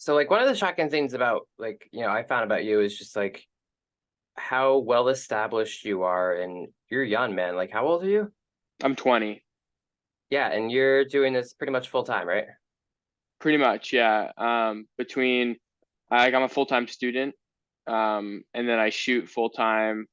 So like one of the shocking things about like, I found about you is just like how well established you are and you're young, man. Like how old are you? I'm 20. Yeah, and you're doing this pretty much full time, right? Pretty much, yeah. I'm a full-time student, and then I shoot full-time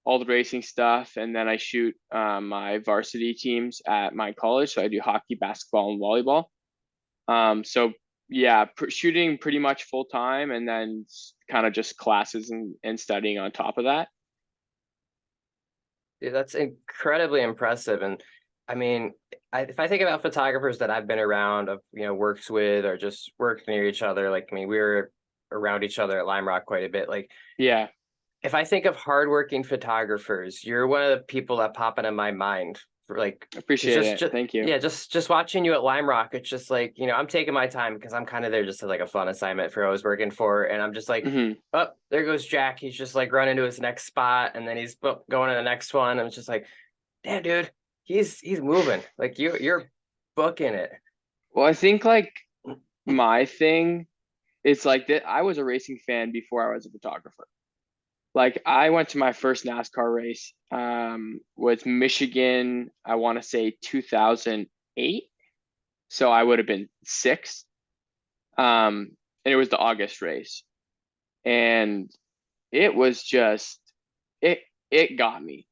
all the racing stuff, and then I shoot my varsity teams at my college. So I do hockey, basketball, and volleyball. So yeah, shooting pretty much full-time, and then kind of just classes and studying on top of that. Yeah, that's incredibly impressive. And I mean, if I think about photographers that I've been around, of works with or just worked near each other, like I mean, we were around each other at Lime Rock quite a bit. Like Yeah, if I think of hardworking photographers, you're one of the people that pop into my mind for like, because appreciate it. just Thank you. yeah, just watching you at Lime Rock, it's just like I'm taking my time because I'm kind of there just as like a fun assignment for who I was working for, and I'm just like, Hmm. oh, there goes Jack. He's just like running to his next spot, and then he's going to the next one. And it's just like, damn, dude, he's moving. Like you're booking it. Well, I think like my thing is like that. I was a racing fan before I was a photographer. Like I went to my first NASCAR race was Michigan, I want to say 2008. So I would have been 6. And it was the August race. And it was just it it got me.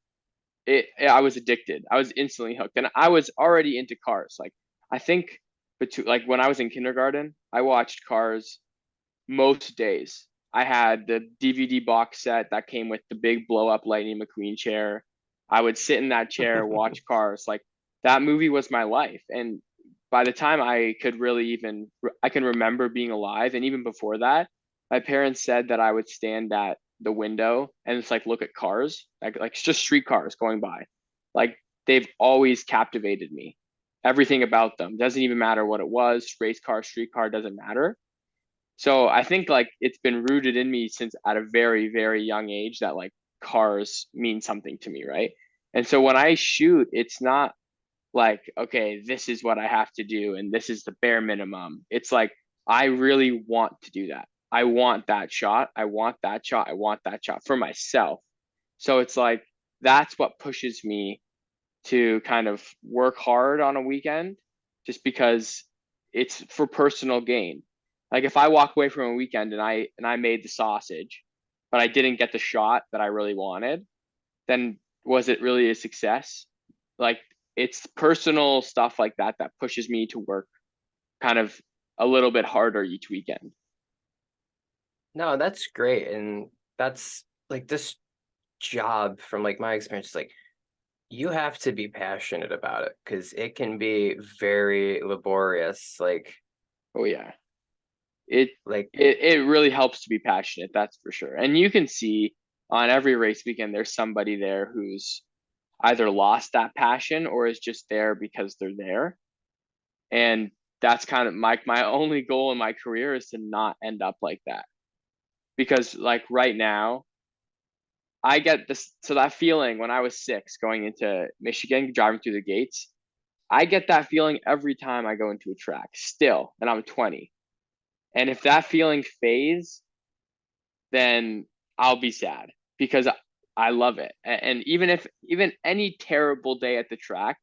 I was addicted. I was instantly hooked. And I was already into cars. Like I think like when I was in kindergarten, I watched Cars most days. I had the DVD box set that came with the big blow up Lightning McQueen chair. I would sit in that chair, watch Cars. Like that movie was my life. And by the time I can remember being alive. And even before that, my parents said that I would stand at the window and just like look at cars, like just street cars going by. Like they've always captivated me. Everything about them doesn't even matter what it was, race car, street car, doesn't matter. So I think like it's been rooted in me since at a very, very young age that like cars mean something to me, right? And so when I shoot, it's not like, okay, this is what I have to do and this is the bare minimum. It's like I really want to do that. I want that shot. I want that shot. I want that shot for myself. So it's like that's what pushes me to kind of work hard on a weekend just because it's for personal gain. Like if I walk away from a weekend and I made the sausage, but I didn't get the shot that I really wanted, then was it really a success? Like it's personal stuff like that that pushes me to work kind of a little bit harder each weekend. No, that's great, and that's like this job from like my experience. Like you have to be passionate about it because it can be very laborious. Oh yeah. It Like it really helps to be passionate, that's for sure. And you can see on every race weekend there's somebody there who's either lost that passion or is just there because they're there. And that's kind of my only goal in my career is to not end up like that. Because like right now, I get this so that feeling when I was 6 going into Michigan, driving through the gates, I get that feeling every time I go into a track still, and I'm 20. And if that feeling fades, then I'll be sad because I love it. And even any terrible day at the track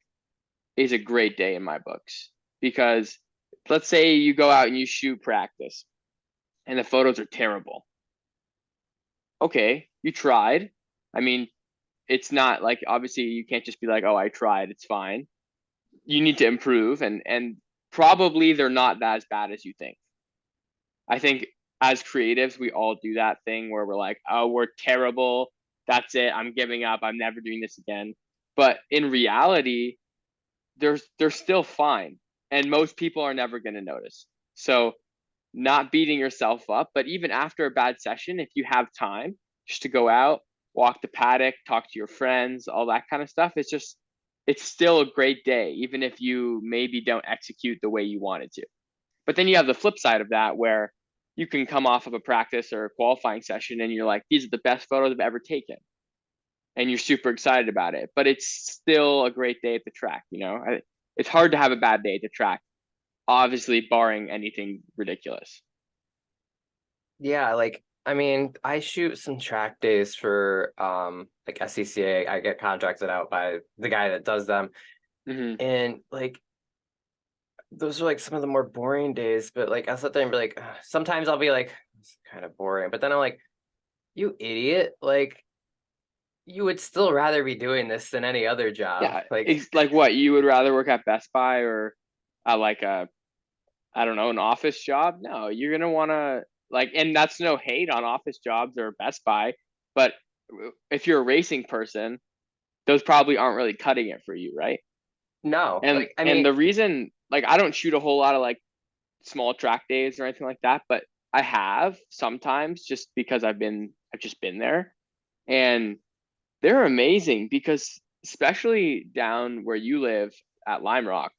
is a great day in my books because let's say you go out and you shoot practice and the photos are terrible. Okay, you tried. I mean, it's not like obviously you can't just be like, "Oh, I tried, it's fine." You need to improve and probably they're not that as bad as you think. I think as creatives, we all do that thing where we're like, "Oh, we're terrible. That's it. I'm giving up. I'm never doing this again." But in reality, they're still fine, and most people are never going to notice. So not beating yourself up, but even after a bad session, if you have time just to go out, walk the paddock, talk to your friends, all that kind of stuff, it's still a great day, even if you maybe don't execute the way you wanted to. But then you have the flip side of that where you can come off of a practice or a qualifying session and you're like, these are the best photos I've ever taken. And you're super excited about it. But it's still a great day at the track, you know? It's hard to have a bad day at the track, obviously barring anything ridiculous. Yeah, like I mean, I shoot some track days for like SCCA. I get contracted out by the guy that does them. Hmm. And like those are like some of the more boring days, but like I'll sit there and be like, "Ugh." Sometimes I'll be like, it's kind of boring, but then I'm like, you idiot, like you would still rather be doing this than any other job. Yeah, Like, it's like what you would rather work at Best Buy or at like a, I don't know, an office job? No, you're gonna want to like, and that's no hate on office jobs or Best Buy, but if you're a racing person, those probably aren't really cutting it for you, right? no, And like I and mean, the reason, like, I don't shoot a whole lot of like small track days or anything like that, but I have sometimes just because I've just been there, and they're amazing because especially down where you live at Lime Rock,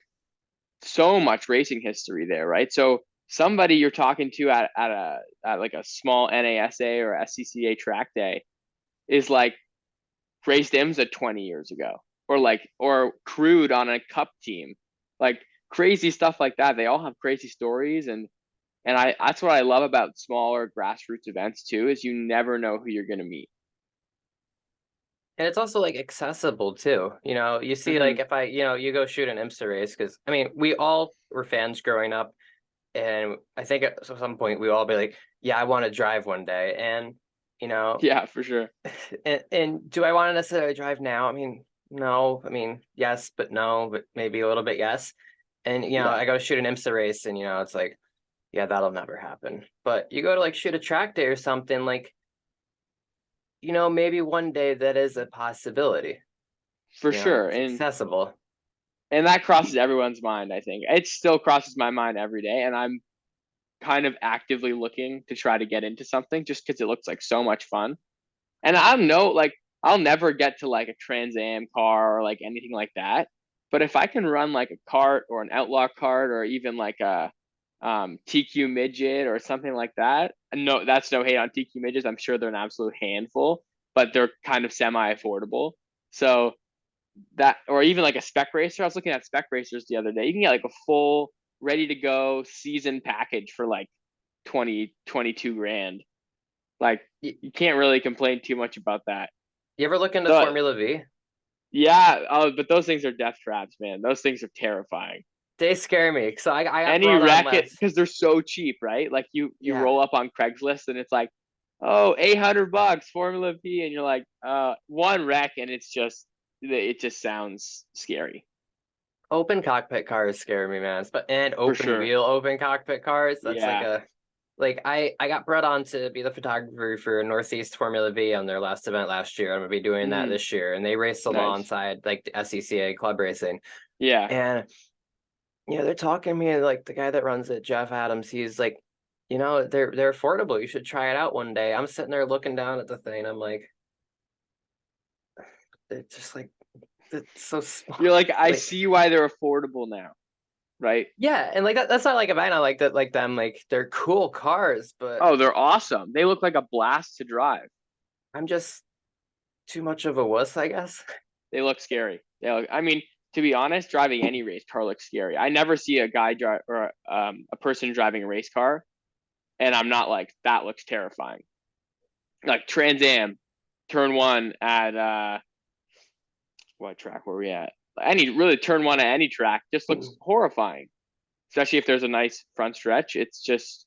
so much racing history there, right? So somebody you're talking to at like a small NASA or SCCA track day is like raced IMSA 20 years ago, or like or crewed on a cup team, like crazy stuff like that. They all have crazy stories, and I that's what I love about smaller grassroots events too, is you never know who you're gonna meet. and it's also like accessible too. You see Hmm. like if you go shoot an IMSA race because I mean we all were fans growing up, and I think at some point we all be like, yeah, I want to drive one day, and you know, Yeah, for sure. and do I want to necessarily drive now? I mean, no. I mean, yes, but no, but maybe a little bit yes. And Yeah, I go shoot an IMSA race, and it's like, yeah, that'll never happen. But you go to like shoot a track day or something, like, maybe one day that is a possibility. for sure. It's accessible. And that crosses everyone's mind, I think. It still crosses my mind every day, and I'm kind of actively looking to try to get into something just because it looks like so much fun. And I know, like, I'll never get to like a Trans Am car or like anything like that. But if I can run like a kart or an outlaw kart or even like a TQ midget or something like that, no, that's no hate on TQ midgets. I'm sure they're an absolute handful, but they're kind of semi affordable. So that, or even like a spec racer. I was looking at spec racers the other day. You can get like a full, ready to go season package for like 22 grand. Like, You, you can't really complain too much about that. you ever look into The Formula V? Yeah, but those things are death traps, man. Those things are terrifying. They scare me. So I got Any brought on racket, last. because they're so cheap, right? Like you Yeah. roll up on Craigslist and it's like, oh, $800 Formula V, and you're like, one wreck, and it just sounds scary. Open cockpit cars scare me, man. And For open sure. wheel open cockpit cars. That's like Yeah. a like I got brought on to be the photographer for Northeast Formula V on their last event last year. I'm gonna be doing that Hmm. this year, and they race Nice. alongside like the SCCA club racing. Yeah. And they're talking to me like the guy that runs it, Jeff Adams. He's like, they're affordable. You should try it out one day. I'm sitting there looking down at the thing. I'm like, it's just like it's so small. You're like, I Like see why they're affordable now, right? yeah, and like that's not like a bad. I like that like them like they're cool cars, but Oh, they're awesome. They look like a blast to drive. I'm just too much of a wuss, I guess. They look scary. I mean, to be honest, driving any race car looks scary. I never see a guy drive or a person driving a race car, and I'm not like, that looks terrifying. Like Trans Am, turn one at what track were we at? Any really turn one at any track just looks horrifying, especially if there's a nice front stretch. It's just,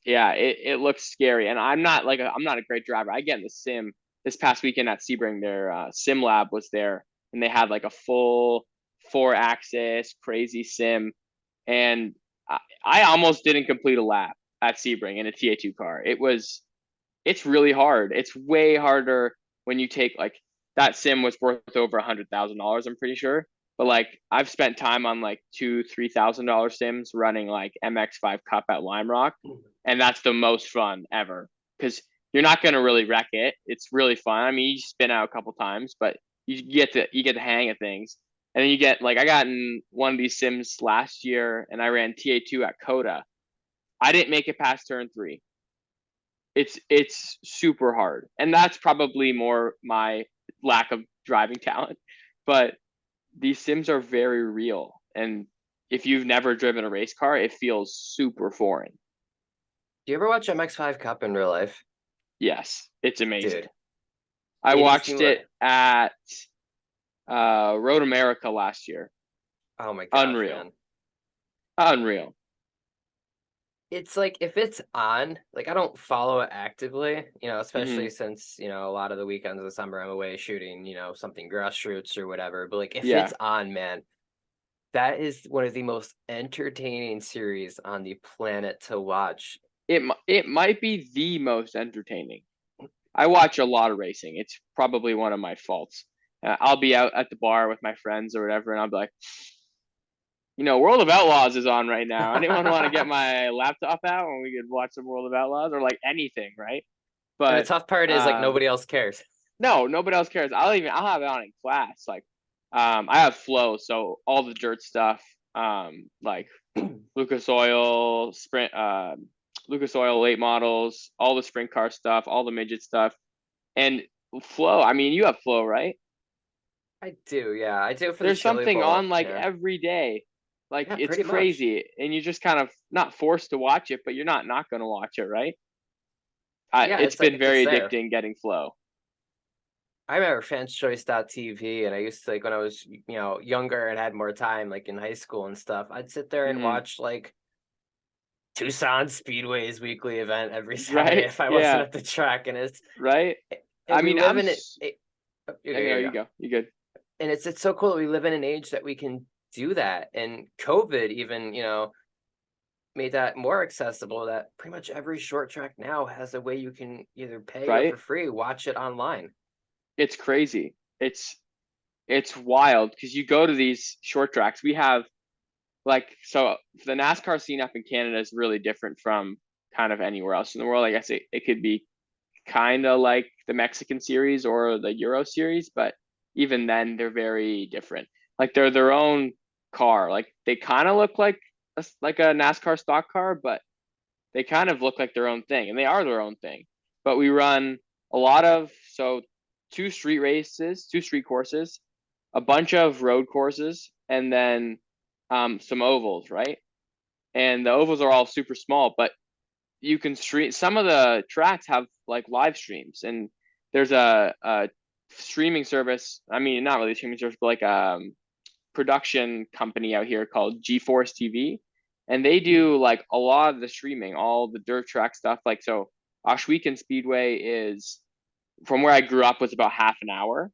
yeah, it looks scary. And I'm not a great driver. I get in the sim. This past weekend at Sebring, their sim lab was there, and they had like a full 4-axis crazy sim, and I almost didn't complete a lap at Sebring in a TA2 car. It's really hard. It's way harder when you take like, that sim was worth over $100,000. I'm pretty sure. But like, I've spent time on like $2,000-3,000 sims running like MX5 Cup at Lime Rock, and that's the most fun ever because you're not gonna really wreck it. It's really fun. I mean, you spin out a couple times, but you get the hang of things. And then you get like, I got in one of these sims last year, and I ran TA2 at Coda. I didn't make it past turn three. It's super hard, and that's probably more my lack of driving talent. But these sims are very real, and if you've never driven a race car, it feels super foreign. Do you ever watch MX5 Cup in real life? Yes, it's amazing. Dude, I it is the watched mo- it at Road America last year. oh my gosh, Unreal. man. Unreal. It's like if it's on, like I don't follow it actively, Hmm. especially since, a lot of the weekends of the summer I'm away shooting, something grassroots or whatever. But like if Yeah. it's on, man, that is one of the most entertaining series on the planet to watch. It might be the most entertaining. I watch a lot of racing. It's probably one of my faults. I'll be out at the bar with my friends or whatever, and I'll be like, World of Outlaws is on right now. Anyone want to get my laptop out and we could watch some World of Outlaws or like anything, right? And the But tough part is like nobody else cares. no, nobody else cares. I'll have it on in class. Like, I have Flow, so all the dirt stuff, like Lucas Oil, Lucas Oil late models, all the sprint car stuff, all the midget stuff, and Flow. I mean, you have Flow, right? I do, yeah. I do for the There's chili something bowl. on like Yeah. every day. Like Yeah, it's pretty much. crazy, and you're just kind of not forced to watch it, but you're not going to watch it, right? Yeah, It's it's like been it's very there. addicting getting Flow. I remember fanschoice.tv, and I used to like when I was, younger and had more time, like in high school and stuff, I'd sit there and Hmm. watch like Tucson Speedway's weekly event every Saturday Right? if I wasn't Yeah. at the track. And Right. and I we mean, live in it. Oh, I okay, know here you you go. go. You good? And it's so cool that we live in an age that we can do that. And COVID even, made that more accessible that pretty much every short track now has a way you can either pay or for Right? free watch it online. It's crazy. It's wild because you go to these short tracks. We have like so the NASCAR scene up in Canada is really different from kind of anywhere else in the world. I guess it could be kind of like the Mexican series or the Euro series, but even then they're very different. Like they're their own car. Like they kind of look like like a NASCAR stock car, but they kind of look like their own thing, and they are their own thing. But we run a lot of two street races, two street courses, a bunch of road courses, and then some ovals, right? And the ovals are all super small, but you can stream. Some of the tracks have like live streams, and there's a streaming service. I mean, not really streaming service, but like production company out here called GeForce TV, and they do like a lot of the streaming, all the dirt track stuff. Like so, Oshweekend Speedway is from where I grew up was about half an hour,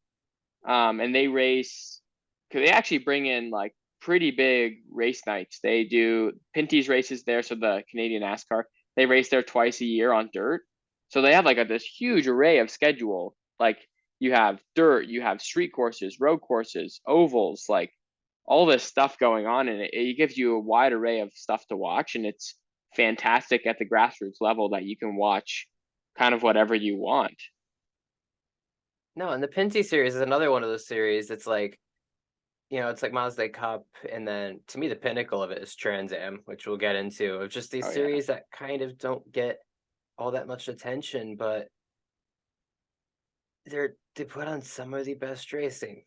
and they race because they actually bring in like pretty big race nights. They do Pinty's races there, so the Canadian NASCAR they race there twice a year on dirt. So they have like this huge array of schedule. Like you have dirt, you have street courses, road courses, ovals, like all this stuff going on, and it gives you a wide array of stuff to watch, and it's fantastic at the grassroots level that you can watch kind of whatever you want. No, and the Pinty series is another one of those series. It's like, it's like Mazda Cup, and then to me the pinnacle of it is Trans Am, which we'll get into, of just these Oh yeah, series that kind of don't get all that much attention, but they put on some of the best racing.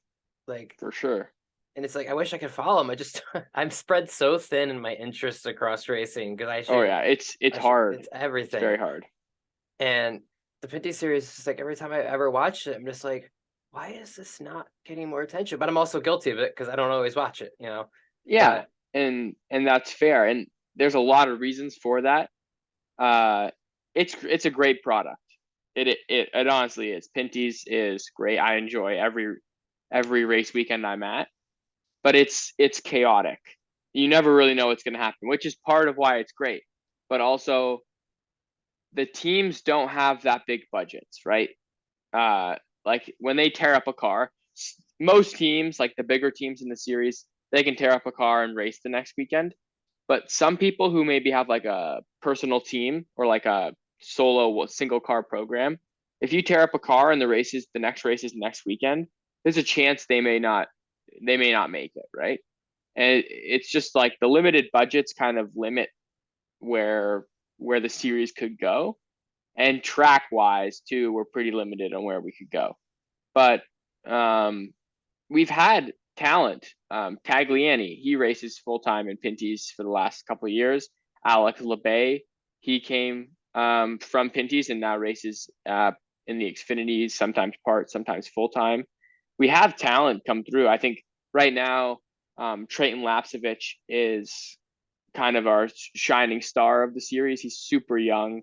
Like, for sure. and it's like I wish I could follow them. I just I'm spread so thin in my interests across racing because Oh yeah, it's hard. it's It's everything. very hard. And the Pinty series is like every time I ever watch it, I'm just like, why is this not getting more attention? But I'm also guilty of it because I don't always watch it. Yeah, But and that's fair. And there's a lot of reasons for that. Uh, it's a great product. It honestly is. Pinty's is great. I enjoy every race weekend I'm at, but it's chaotic. You never really know what's going to happen, which is part of why it's great. But also, the teams don't have that big budgets, right? Uh, like when they tear up a car, most teams, like the bigger teams in the series, they can tear up a car and race the next weekend. But some people who maybe have like a personal team or like a solo single car program, if you tear up a car and the next race is next weekend, there's a chance they may not make it, right? And it's just like the limited budgets kind of limit where where the series could go, and track wise too, we're pretty limited on where we could go. But um, we've had talent. Tagliani, he races full time in Pinty's for the last couple of years. Alex LeBay, he came from Pinty's and now races in the Xfinities, sometimes part, sometimes full time. We have talent come through. I think right now, Trayton Lapsevich is kind of our shining star of the series. He's super young.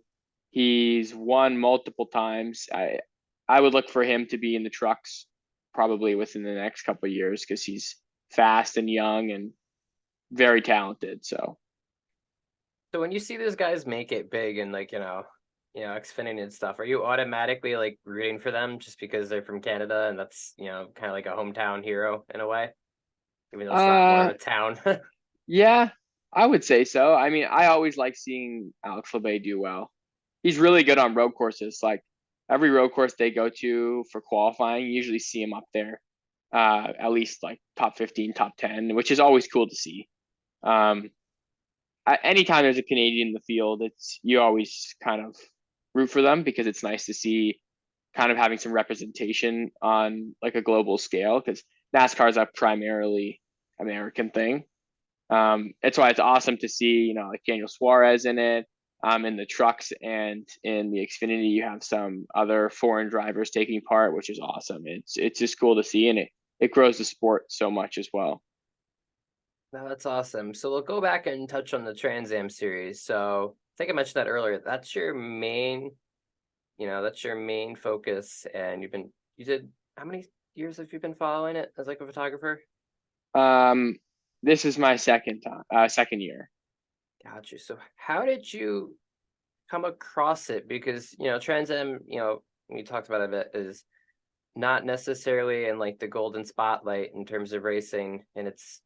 He's won multiple times. I would look for him to be in the trucks probably within the next couple of years because he's fast and young and very talented. So So when you see those guys make it big and like, Xfinity and stuff, are you automatically like rooting for them just because they're from Canada and that's, kind of like a hometown hero in a way, even though it's not more of uh a town? yeah, I would say so. I mean, I always like seeing Alex Labay do well. He's really good on road courses. Like every road course they go to for qualifying, you usually see him up there, at least like top 15, top 10, which is always cool to see. Um, Anytime there's a Canadian in the field, you always kind of root for them because it's nice to see kind of having some representation on like a global scale because NASCAR is a primarily American thing. That's why it's awesome to see, like Daniel Suarez in it. In the trucks and in the Xfinity, you have some other foreign drivers taking part, which is awesome. It's just cool to see, and it grows the sport so much as well. No, that's awesome. So we'll go back and touch on the Trans Am series. So I think I mentioned that earlier. That's your main focus. And you did, how many years have you been following it as like a photographer? Um, this is my second year. Got you. So how did you come across it? Because, Trans Am, we talked about it a bit, is not necessarily in like the golden spotlight in terms of racing. And it's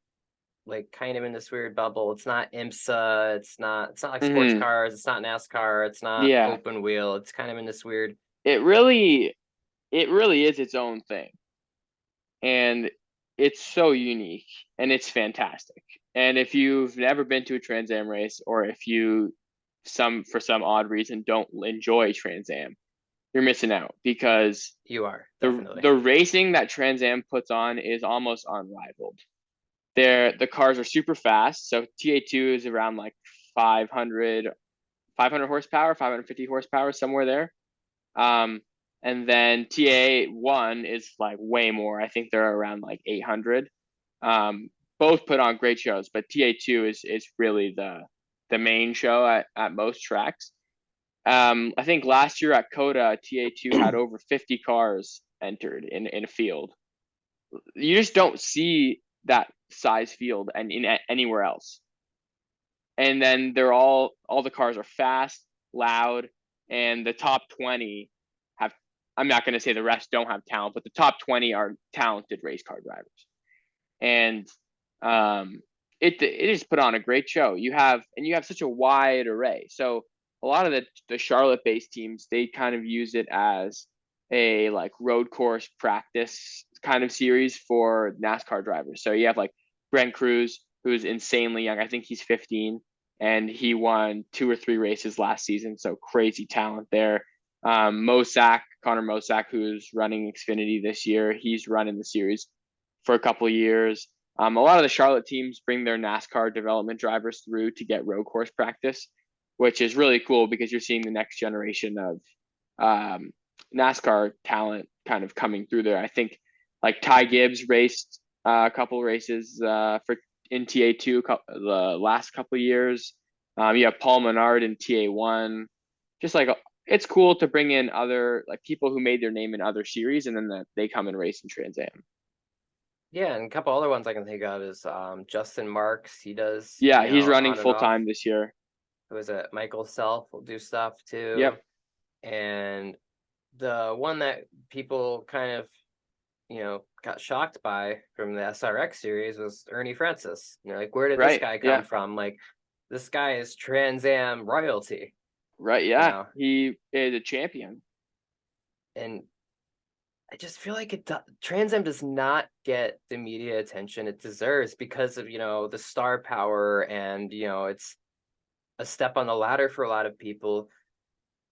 like kind of in this weird bubble. It's not IMSA. It's not like sports Hmm. cars. It's not NASCAR. It's not Yeah, open wheel. It's kind of in this weird. it really, it really is its own thing, and it's so unique and it's fantastic. And if you've never been to a Trans Am race, or if you for some odd reason don't enjoy Trans Am, you're missing out because You are the definitely. racing that Trans Am puts on is almost unrivaled. The cars are super fast. So TA2 is around like 500 horsepower, 550 horsepower, somewhere there. Um, and then TA1 is like way more. I think they're around like 800. Both put on great shows, but TA2 is really the main show at most tracks. I think last year at Coda, TA2 had over 50 cars entered in a field. You just don't see that size field and in anywhere else. And then all the cars are fast, loud, and the top 20 have, I'm not going to say the rest don't have talent, but the top 20 are talented race car drivers. And um it is put on a great show. You have such a wide array. So a lot of the Charlotte based teams, they kind of use it as a like road course practice kind of series for NASCAR drivers. So you have like Brent Cruz, who's insanely young. I think he's 15, and he won 2 or 3 races last season. So crazy talent there. Connor Mosack, who's running Xfinity this year, he's running the series for a couple of years. A lot of the Charlotte teams bring their NASCAR development drivers through to get road course practice, which is really cool because you're seeing the next generation of NASCAR talent kind of coming through there. I think like Ty Gibbs raced a couple races for in TA2 the last couple of years. You have Paul Menard in TA1. Just like it's cool to bring in other like people who made their name in other series, and then they come and race in Trans Am. Yeah, and a couple other ones I can think of is Justin Marks. He does, Yeah, he's running on and full off. time this year. Who is it? Michael Self will do stuff too. Yep. And the one that people kind of, got shocked by from the SRX series was Ernie Francis. Like, where did this Right. guy come Yeah. from? Like, this guy is Trans Am royalty, Right. you Yeah. know? He is a champion. And I just feel like Trans Am does not get the media attention it deserves because of, the star power and, it's a step on the ladder for a lot of people.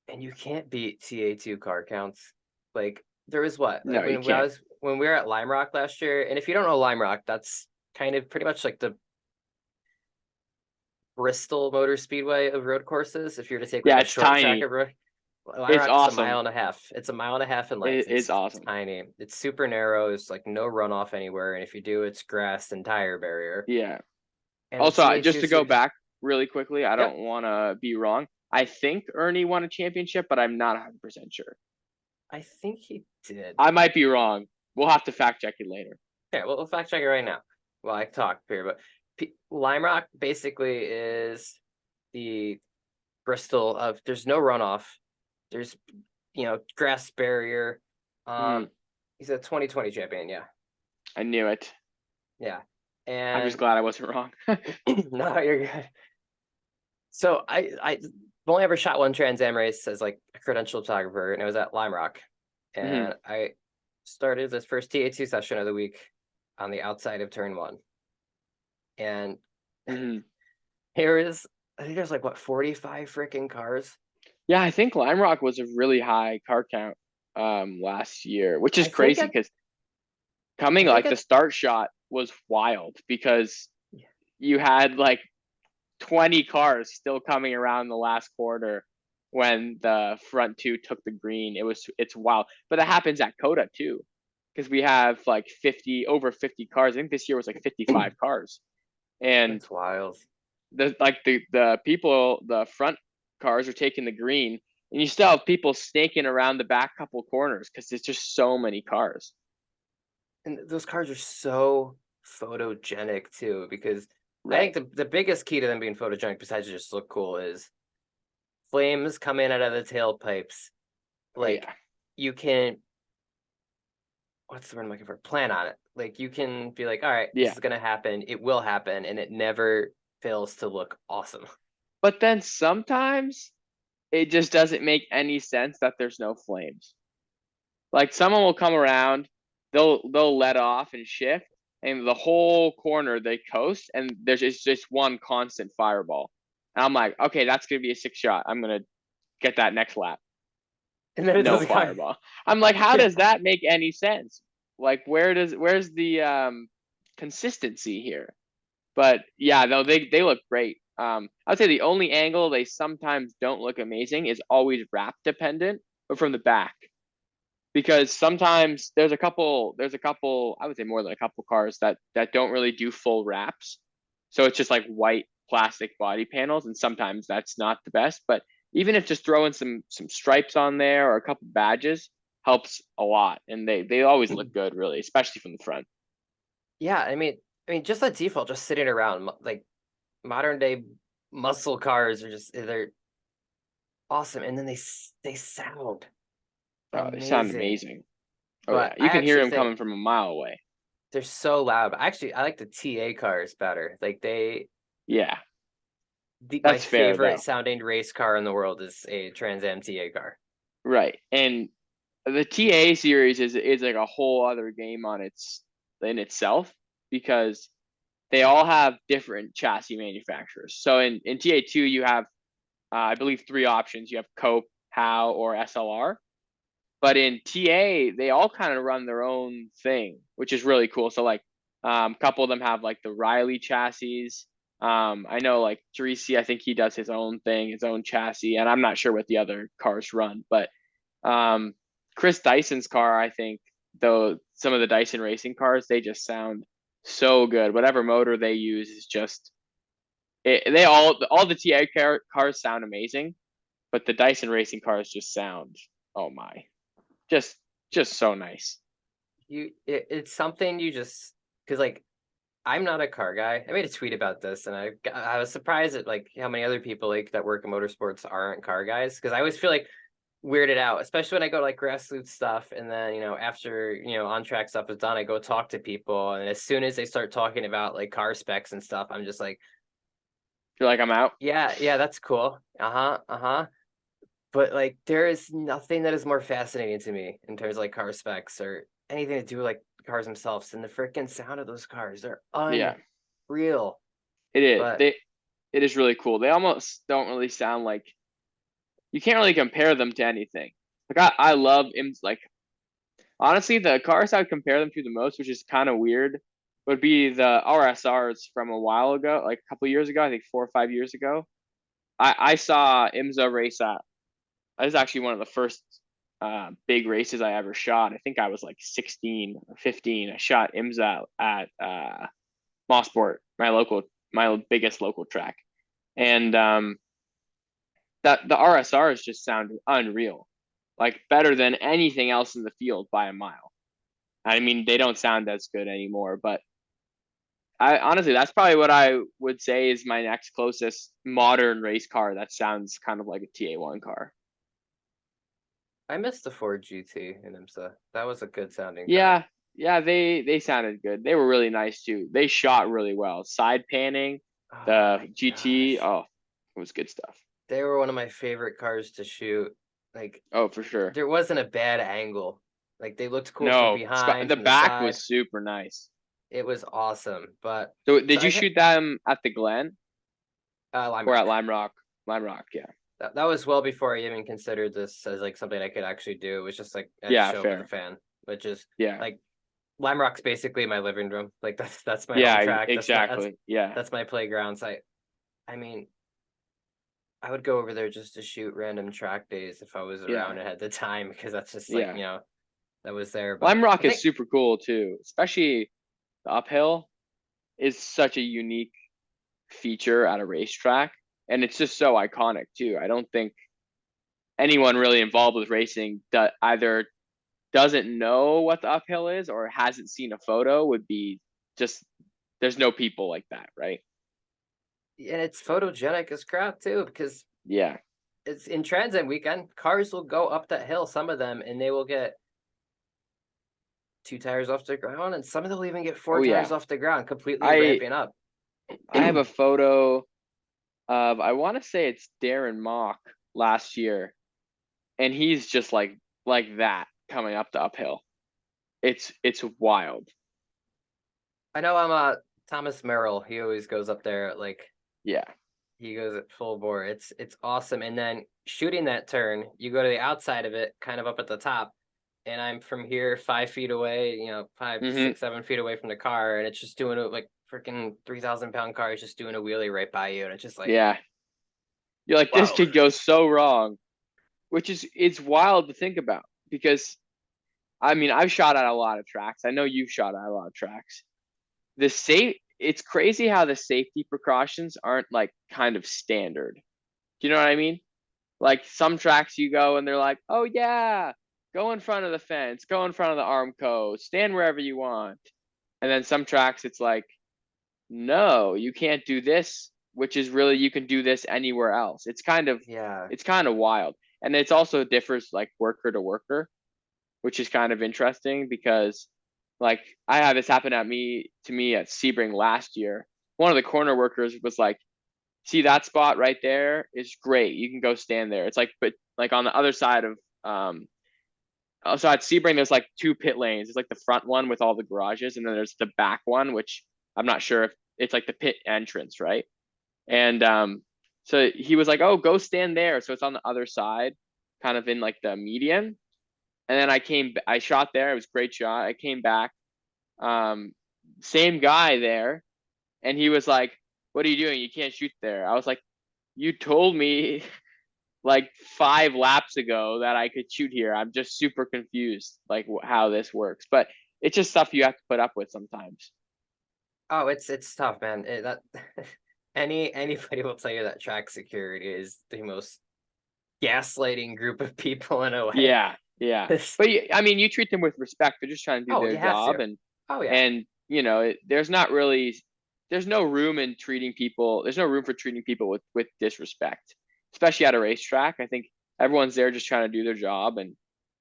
And you can't beat TA2 car counts. Like there was what? No, Like you can't. when we were at Lime Rock last year, and if you don't know Lime Rock, that's kind of pretty much like Bristol Motor Speedway of road courses. If you were to take like Yeah, a it's short track tiny. of road, Lime It's Rock's a awesome. mile and a half. It's a mile and a half in length. It's It's awesome. tiny. It's super narrow. There's like no runoff anywhere, and if you do, it's grass and tire barrier. Yeah. And the Also, TA2 just to is go super. back really quickly, I Yep. don't want to be wrong. I think Ernie won a championship, but I'm not 100% sure. I think he did. I might be wrong. We'll have to fact check it later. Okay, well, we'll fact check it right now. Well, I talk here, but Lime Rock basically is the Bristol of there's no runoff. There's grass barrier. Mhm. He's a 2020 champion. Yeah, I knew it. yeah, I'm just and glad I wasn't wrong. no, you're good. So I've only ever shot one Trans Am race as like a credentialed photographer, and it was at Lime Rock. Mhm. And I started this first TA2 session of the week on the outside of turn one. And Mhm. here is, I think there's like what, 45 freaking cars. Yeah, I think Lime Rock was a really high car count last year, which is I think crazy at because I coming think like the at start shot was wild because you had like 20 cars still coming around the last quarter when the front two took the green. It's wild. But that happens at Coda too. Because we have like 50 over 50 cars. I think this year was like 55 cars. And That's wild. the people, the front cars are taking the green, and you still have people snaking around the back couple corners because there's just so many cars. And those cars are so photogenic too, because I Right. think the biggest key to them being photogenic, besides just look cool, is flames coming out of the tailpipes. Oh Like yeah. you can, what's the word I'm looking for? Plan on it. Like you can be like, all right, this Yeah. is gonna happen. It will happen, and it never fails to look awesome. But then sometimes it just doesn't make any sense that there's no flames. Like someone will come around, they'll let off and shift, and the whole corner they coast, and just one constant fireball. And I'm like, okay, that's gonna be a 6 shot. I'm gonna get that next lap. And then it No doesn't come. fireball. I'm like, how Yeah. does that make any sense? Like, where's the consistency here? But yeah, no, they look great. I'd say the only angle they sometimes don't look amazing is always wrap dependent, but from the back. Because sometimes there's a couple, I would say more than a couple cars that don't really do full wraps. So it's just like white plastic body panels, and sometimes that's not the best. But even if just throwing some stripes on there or a couple badges helps a lot. And they always look good, really, especially from the front. Yeah, I mean, just the default, just sitting around, like modern day muscle cars are just they're awesome, and then they sound Oh, they sound amazing. amazing. Oh yeah, But I you can hear actually them think coming from a mile away. they're so loud. Actually, I like the TA cars better. Like Yeah, my that's fair favorite though. sounding race car in the world is a Trans Am TA car. Right. And the TA series is like a whole other game on its in itself because they all have different chassis manufacturers. So in TA2 you have I believe three options. You have Cope, HOW, or SLR. But in TA they all kind of run their own thing, which is really cool. So like a couple of them have like the Riley chassis. I know like Draiss, I think he does his own thing, his own chassis, and I'm not sure what the other cars run, but um, Chris Dyson's car, I think, though some of the Dyson racing cars, they just sound so good. Whatever motor they use is just they all the cars sound amazing, but the Dyson racing cars just sound oh my, just just so nice. It's something you just because like I'm not a car guy. I made a tweet about this, and I was surprised at like how many other people like that work in motorsports aren't car guys. Because I always feel like weirded out, especially when I go to like grassroots stuff, and then after on track stuff is done, I go talk to people, and as soon as they start talking about like car specs and stuff, I'm just like, Feel like I'm out. yeah, yeah, that's cool. Uh-huh, uh-huh. But like there is nothing that is more fascinating to me in terms of like car specs or anything to do with like cars themselves than the freaking sound of those cars. They're Yeah, unreal. it is. But It is really cool. They almost don't really sound like you can't really compare them to anything. Like I love like honestly the cars I would compare them to the most, which is kind of weird, would be the RSRs from a while ago, like a couple years ago, I think 4 or 5 years ago. I saw IMSA race at, that was actually one of the first big races I ever shot. I think I was like 16 or 15. I shot IMSA at Mosport, my biggest local track. And that the RSRs just sounded unreal, like better than anything else in the field by a mile. I mean, they don't sound as good anymore, but I honestly, that's probably what I would say is my next closest modern race car that sounds kind of like a TA1 car. I missed the Ford GT in IMSA. That was a good sounding car. Yeah, yeah, they sounded good. They were really nice too. They shot really well. Side panning, Oh the my GT, gosh. oh, it was good stuff. They were one of my favorite cars to shoot. Like Oh, for sure. there wasn't a bad angle. Like they looked cool from No, behind, the from the back side. was super nice. It was awesome. But So so did I you got shoot them at the Glen Lime or at Rock. Lime Rock? Lime Rock, yeah. That was well before I even considered this as like something I could actually do. It was just like I had to Yeah, show up with a fair. fan, which is Yeah. like Lime Rock's basically my living room. Like that's my home Yeah, track. exactly. Yeah. That's my playground. So I mean, I would go over there just to shoot random track days if I was Yeah. around and had the time because that's just like, Yeah. that was there. But Lime Rock I is think super cool too, especially the uphill is such a unique feature at a racetrack, and it's just so iconic too. I don't think anyone really involved with racing that either doesn't know what the uphill is or hasn't seen a photo would be just, there's no people like that, right? and it's photogenic as crap too, because Yeah. it's in Trans Am weekend, cars will go up that hill, some of them, and they will get two tires off the ground, and some of them will even get four Oh tires yeah. off the ground, completely I ramping up. I have a photo of, I want to say it's Darren Mock last year, and he's just like that coming up the uphill. It's wild. I know Thomas Merrill, he always goes up there like Yeah. he goes at full bore. It's awesome. And then shooting that turn, you go to the outside of it, kind of up at the top, and I'm from here 5 feet away, five, Hmm. 6, 7 feet away from the car, and it's just doing it like freaking 3,000 pound car is just doing a wheelie right by you, and it's just like, Yeah. You're like, this whoa. could go so wrong, which is, it's wild to think about because I mean, I've shot at a lot of tracks. I know you've shot at a lot of tracks. It's crazy how the safety precautions aren't like kind of standard. Do you know what I mean? Like some tracks you go and they're like, oh yeah, go in front of the fence, go in front of the Armco, stand wherever you want. And then some tracks it's like, no, you can't do this, which is really, you can do this anywhere else. Yeah. It's kind of wild. And it's also differs like worker to worker, which is kind of interesting because like I had this happen to me at Sebring last year. One of the corner workers was like, see that spot right there is great. You can go stand there. It's like, but like on the other side of so at Sebring, there's like two pit lanes. It's like the front one with all the garages, and then there's the back one, which I'm not sure if it's like the pit entrance, right? And so he was like, "Oh, go stand there." So it's on the other side, kind of in like the median. And then I shot there. It was a great shot. I came back, um, same guy there, and he was like, "What are you doing? You can't shoot there." I was like, "You told me like 5 laps ago that I could shoot here. I'm just super confused, like how this works." But it's just stuff you have to put up with sometimes. Oh, it's tough, man. That anybody will tell you that track security is the most gaslighting group of people in a way. Yeah, yeah. But I mean, you treat them with respect. They're just trying to do Oh, their you have job, to. Oh yeah. and there's not really, there's no room in treating people. There's no room for treating people with disrespect, especially at a racetrack. I think everyone's there just trying to do their job,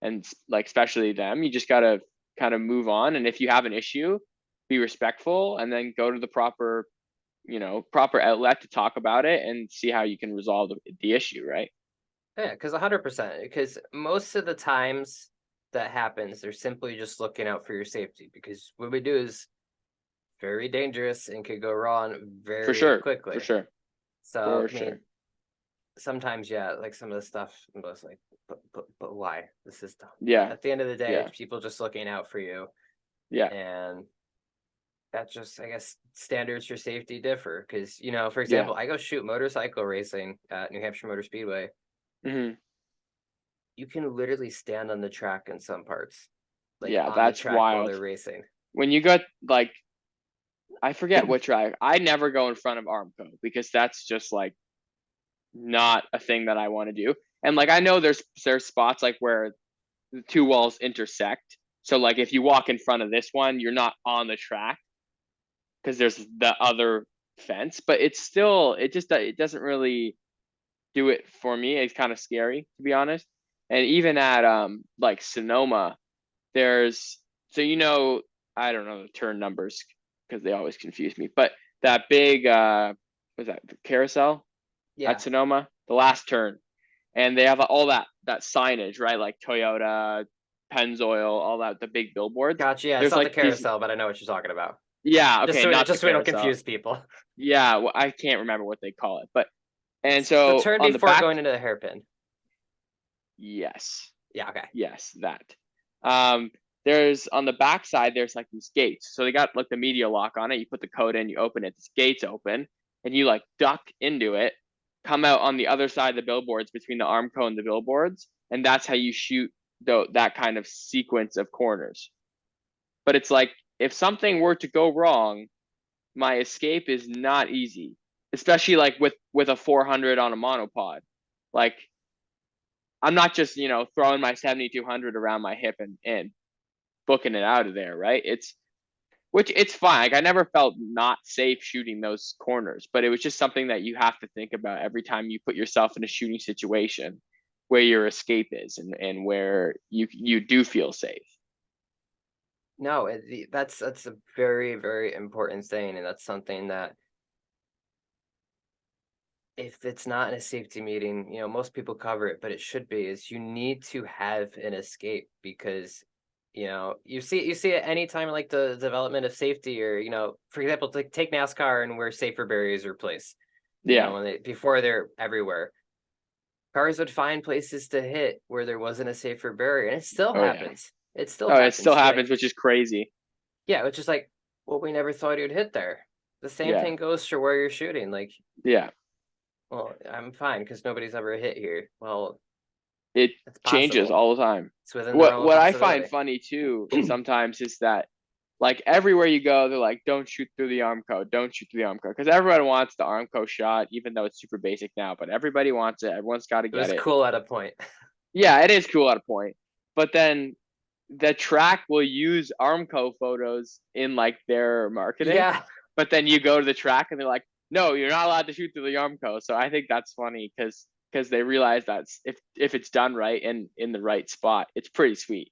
and like especially them. You just gotta kind of move on, and if you have an issue, be respectful, and then go to the proper outlet to talk about it and see how you can resolve the issue, right? Yeah, because 100%. Because most of the times that happens, they're simply just looking out for your safety. Because what we do is very dangerous and could go wrong For very sure, for quickly. sure, So for I mean, sure. sometimes yeah, like some of the stuff, I'm just like, but why? This is dumb. But Yeah, at the end of the day, yeah, it's people just looking out for you, yeah. and that just, I guess, standards for safety differ because, for Yeah. example, I go shoot motorcycle racing at New Hampshire Motor Speedway. Hmm. You can literally stand on the track in some parts, like Yeah, on the that's track while wild. they're racing. When you got like, I forget what track. I never go in front of Armco because that's just like not a thing that I want to do. And like I know there's spots like where the two walls intersect. So like if you walk in front of this one, you're not on the track because there's the other fence, but it's still it doesn't really do it for me. It's kind of scary to be honest. And even at like Sonoma, there's so I don't know the turn numbers because they always confuse me, but that big was that the carousel at Yeah. Sonoma, the last turn, and they have all that signage, right? Like Toyota, Pennzoil, all that, the big billboards. Gotcha. Yeah, it's There's not the like these, carousel, but I know what you're talking about. yeah, Just okay, so not the just so we don't carousel. confuse people. Yeah, well, I can't remember what they call it, but and It's the so turn on the before back, going into the hairpin. yes, Yeah, okay. yes, that. Um, there's on the back side, there's like these gates. So they got like the media lock on it. You put the code in, you open it, this gate's open, and you like duck into it, come out on the other side of the billboards between the Armco and the billboards, and that's how you shoot that kind of sequence of corners. But it's like if something were to go wrong, my escape is not easy, especially like with a 400 on a monopod. Like I'm not just throwing my 7200 around my hip and booking it out of there, right? It's fine. Like I never felt not safe shooting those corners, but it was just something that you have to think about every time you put yourself in a shooting situation where your escape is and where you do feel safe. No, that's a very, very important thing, and that's something that if it's not in a safety meeting, most people cover it, but it should be, is you need to have an escape because, you see it anytime like the development of safety or, for example, take NASCAR and where safer barriers are placed. Yeah. Before they're everywhere, cars would find places to hit where there wasn't a safer barrier, and it still Oh yeah. happens. It still Oh, it still happens. Like, happens, which is crazy. yeah, it's just like, well, we never thought you'd hit there. The same Yeah. thing goes for where you're shooting. Like, Yeah. well, I'm fine because nobody's ever hit here. Well, It it's changes possible. all the time. It's within the What realm of what I find possibility. funny too sometimes is that like everywhere you go, they're like, don't shoot through the arm code, don't shoot through the arm code. Because everyone wants the arm code shot, even though it's super basic now, but everybody wants it. Everyone's got to It get was it. cool at a point. Yeah, it is cool at a point. But then the track will use Armco photos in like their marketing. Yeah. But then you go to the track and they're like, no, you're not allowed to shoot through the Armco. So I think that's funny because they realize that if it's done right and in the right spot, it's pretty sweet.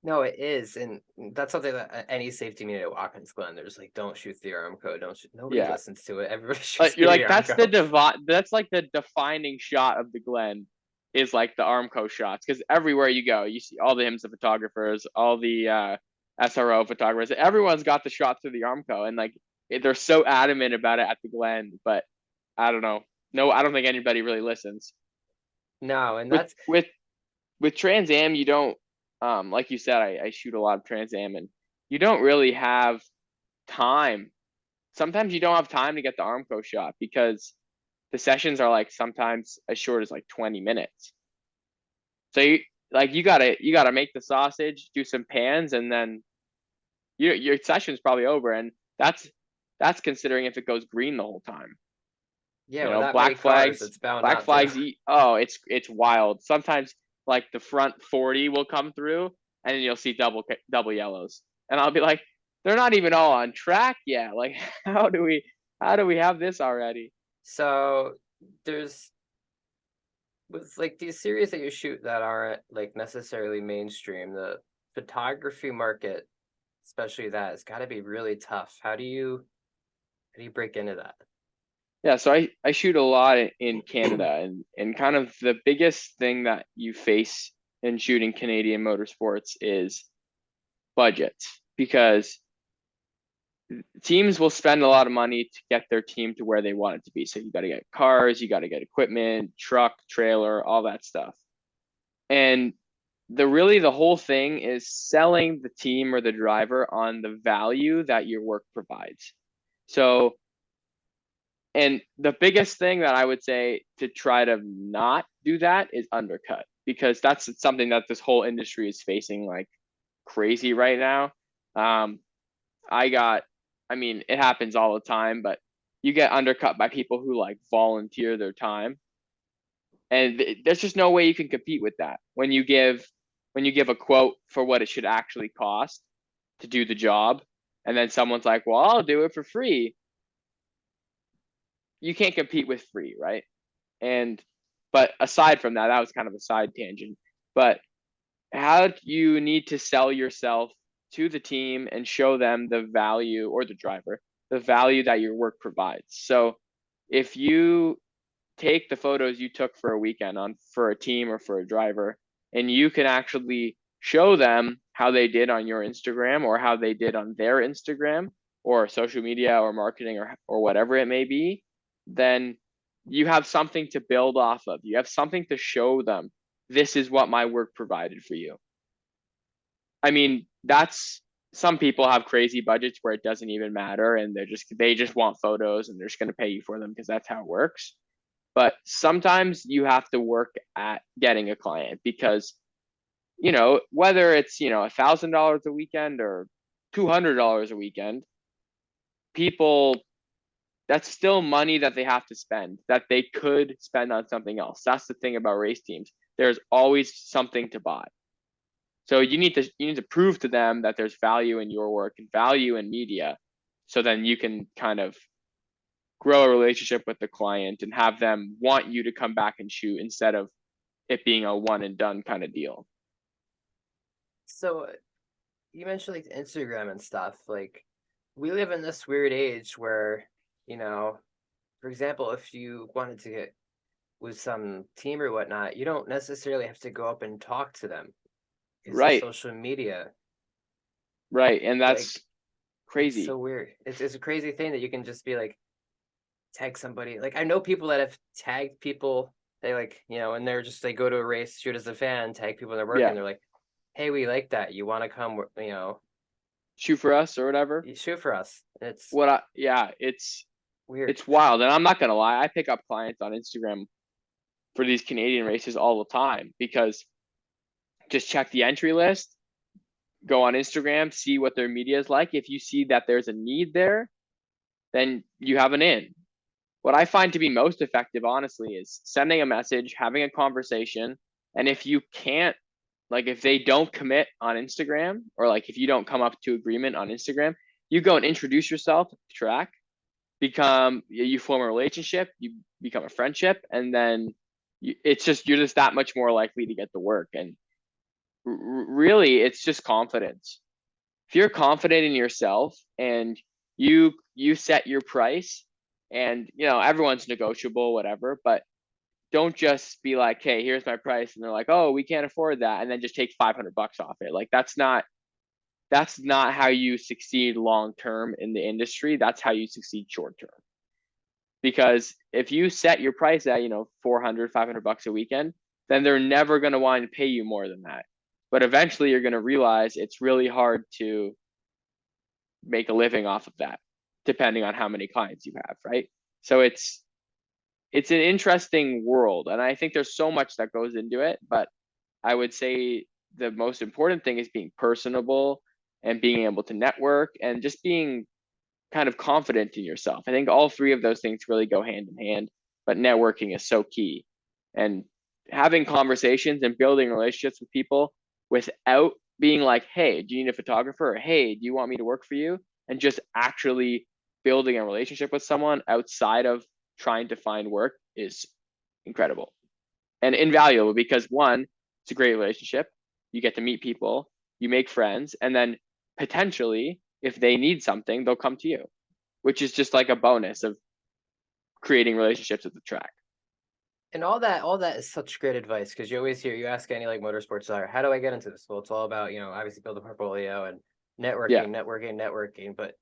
No, it is, and that's something that any safety meeting at Watkins Glen, there's like, don't shoot the arm code, don't shoot. Nobody Yeah. listens to it. Everybody shoots Like through you're the like arm code. that's like the defining shot of the Glen is like the Armco shots because everywhere you go, you see all the IMSA photographers, all the SRO photographers, everyone's got the shot through the Armco, and like they're so adamant about it at the Glen, but I don't know. No, I don't think anybody really listens. No, and With that's with with Trans Am, you don't like you said, I shoot a lot of Trans Am, and you don't really have time. Sometimes you don't have time to get the Armco shot because the sessions are like sometimes as short as like 20 minutes. So you gotta make the sausage, do some pans, and then your session's probably over. And that's considering if it goes green the whole time. yeah, You with know, that many cars, it's bound black not to. flags eat. Oh, it's wild. Sometimes like the front 40 will come through, and then you'll see double yellows, and I'll be like, they're not even all on track yet. Like, how do we have this already? So there's with like these series that you shoot that aren't like necessarily mainstream, the photography market, especially that, has got to be really tough. How do you break into that? Yeah, so I shoot a lot in Canada, and kind of the biggest thing that you face in shooting Canadian motorsports is budgets because teams will spend a lot of money to get their team to where they want it to be. So you got to get cars, you got to get equipment, truck, trailer, all that stuff. And the whole thing is selling the team or the driver on the value that your work provides. So, and the biggest thing that I would say to try to not do that is undercut, because that's something that this whole industry is facing like crazy right now. Um, I got, I mean, it happens all the time, but you get undercut by people who like volunteer their time, and there's just no way you can compete with that when you give a quote for what it should actually cost to do the job, and then someone's like, well, I'll do it for free. You can't compete with free, right? And but aside from that, that was kind of a side tangent. But how you need to sell yourself to the team and show them the value, or the driver, the value that your work provides. So if you take the photos you took for a weekend on for a team or for a driver, and you can actually show them how they did on your Instagram, or how they did on their Instagram, or social media, or marketing, or whatever it may be, then you have something to build off of. You have something to show them. This is what my work provided for you. I mean, that's, some people have crazy budgets where it doesn't even matter, and they just want photos, and they're just going to pay you for them because that's how it works. But sometimes you have to work at getting a client, because, whether it's, $1,000 a weekend or $200 a weekend, people, that's still money that they have to spend that they could spend on something else. That's the thing about race teams. There's always something to buy. So you need to prove to them that there's value in your work and value in media. So then you can kind of grow a relationship with the client and have them want you to come back and shoot, instead of it being a one and done kind of deal. So you mentioned like Instagram and stuff. Like we live in this weird age where, you know, for example, if you wanted to get with some team or whatnot, you don't necessarily have to go up and talk to them because of Right. social media. Right. And Like that's it's crazy. so weird. It's a crazy thing that you can just be like tag somebody. Like I know people that have tagged people. They like, and they're just they go to a race, shoot as a fan, tag people in their work, Yeah. and they're like, "Hey, we like that. You want to come? Shoot for us or whatever. You shoot for us." It's Yeah, weird. it's wild. And I'm not going to lie. I pick up clients on Instagram for these Canadian races all the time, because just check the entry list, go on Instagram, see what their media is like. If you see that there's a need there, then you have an in. What I find to be most effective, honestly, is sending a message, having a conversation. And if you can't, like, if they don't commit on Instagram, or like if you don't come up to agreement on Instagram, you go and introduce yourself to the track, you form a relationship, you become a friendship, and then you're just that much more likely to get the work. And really, it's just confidence. If you're confident in yourself, and you set your price, and everyone's negotiable, whatever, but don't just be like, hey, here's my price, and they're like, oh, we can't afford that, and then just take $500 off it. Like that's not how you succeed long term in the industry. That's how you succeed short term. Because if you set your price at 400 $500 a weekend, then they're never going to want to pay you more than that. But eventually you're going to realize it's really hard to make a living off of that, depending on how many clients you have, right? So it's an interesting world, and I think there's so much that goes into it. But I would say the most important thing is being personable, and being able to network, and just being kind of confident in yourself. I think all three of those things really go hand in hand, but networking is so key. And having conversations and building relationships with people without being like, hey, do you need a photographer? Or hey, do you want me to work for you? And just actually building a relationship with someone outside of trying to find work is incredible and invaluable, because one, it's a great relationship. You get to meet people, you make friends, and then potentially, if they need something, they'll come to you, which is just like a bonus of creating relationships at the track. And all that is such great advice because you always hear you ask any like motorsports seller, how do I get into this? Well, it's all about, obviously build a portfolio and Yeah, networking. But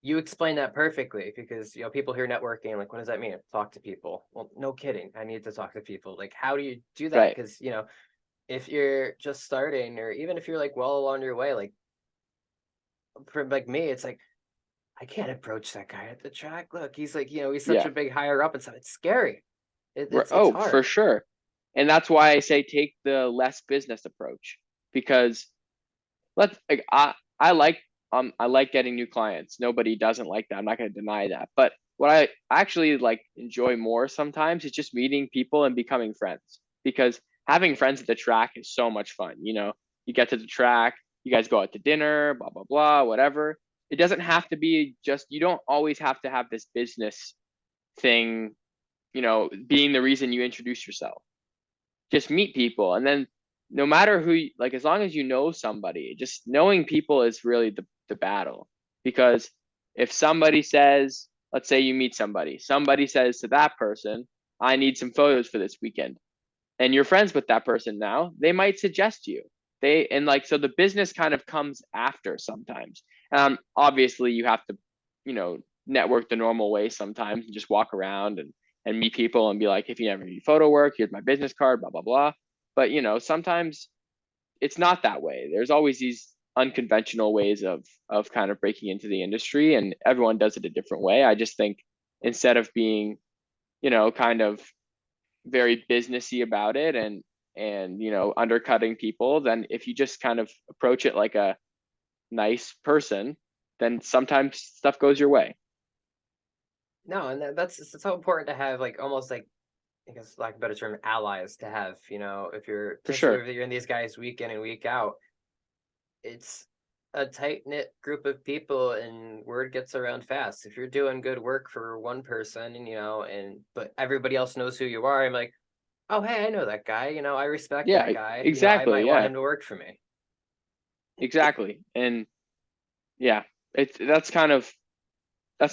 you explain that perfectly because people hear networking, like, what does that mean? Talk to people. Well, no kidding. I need to talk to people. Like, how do you do that? right. Because if you're just starting, or even if you're like well along your way, like for like me, it's like I can't approach that guy at the track. Look, he's like, he's such Yeah. a big higher up and stuff. It's scary. It's Oh, for hard. sure. And that's why I say take the less business approach, because let's like I like getting new clients. Nobody doesn't like that. I'm not going to deny that. But what I actually like enjoy more sometimes is just meeting people and becoming friends, because having friends at the track is so much fun. You get to the track, you guys go out to dinner, blah blah blah, whatever. It doesn't have to be just, you don't always have to have this business thing, being the reason you introduce yourself. Just meet people, and then no matter who like, as long as you know somebody, just knowing people is really the battle. Because if somebody says, let's say you meet somebody says to that person, I need some photos for this weekend, and you're friends with that person now, they might suggest you. So the business kind of comes after sometimes. Obviously you have to, you know, network the normal way sometimes, and just walk around and meet people and be like, if you ever need photo work, here's my business card, blah blah blah. But sometimes it's not that way. There's always these unconventional ways of kind of breaking into the industry, and everyone does it a different way. I just think, instead of being, kind of very businessy about it, and undercutting people, then if you just kind of approach it like a nice person, then sometimes stuff goes your way. No, and that's it's so important to have like almost like, I guess lack of a better term, allies to have. If you're, For especially sure. if you're in these guys week in and week out, it's a tight knit group of people, and word gets around fast. If you're doing good work for one person, and but everybody else knows who you are, I'm like, oh hey, I know that guy. I respect that Yeah, guy. I exactly. might want Yeah, him to work for me. exactly. And yeah, that's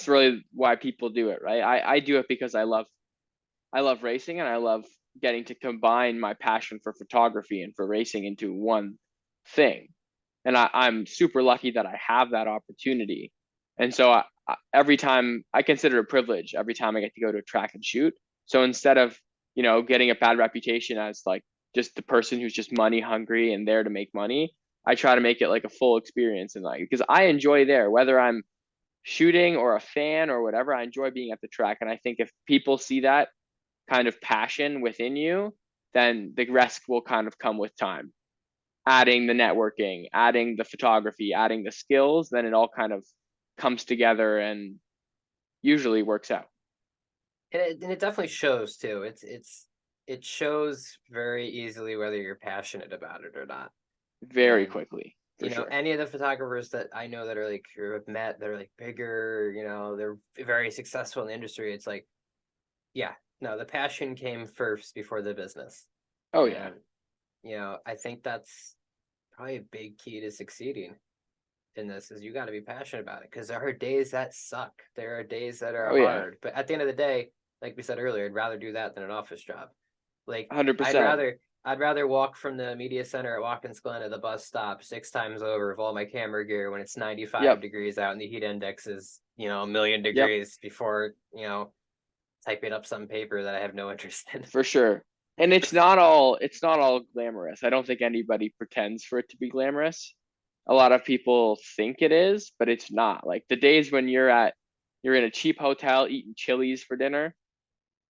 really why people do it, right? I do it because I love racing, and I love getting to combine my passion for photography and for racing into one thing. And I'm super lucky that I have that opportunity. And so every time, I consider it a privilege every time I get to go to a track and shoot. So instead of, getting a bad reputation as like just the person who's just money hungry and there to make money, I try to make it like a full experience, and like, because I enjoy there, whether I'm shooting or a fan or whatever, I enjoy being at the track. And I think if people see that kind of passion within you, then the rest will kind of come with time. Adding the networking, adding the photography, adding the skills, then it all kind of comes together and usually works out And it definitely shows too. It shows very easily whether you're passionate about it or not. very And quickly, for sure. any of the photographers that I know that are like, or have met, that are like bigger, they're very successful in the industry. It's like, yeah, no, the passion came first before the business. Oh yeah. And I think that's probably a big key to succeeding in this, is you got to be passionate about it, because there are days that suck. There are days that are Oh yeah. hard. But at the end of the day, like we said earlier, I'd rather do that than an office job. Like 100%. I'd rather walk from the media center at Watkins Glen to the bus stop 6 times over with all my camera gear when it's 95 Yep. degrees out and the heat index is, a million Yep. degrees, before, typing up some paper that I have no interest in. For sure. And it's not all glamorous. I don't think anybody pretends for it to be glamorous. A lot of people think it is, but it's not. Like the days when you're in a cheap hotel eating Chili's for dinner,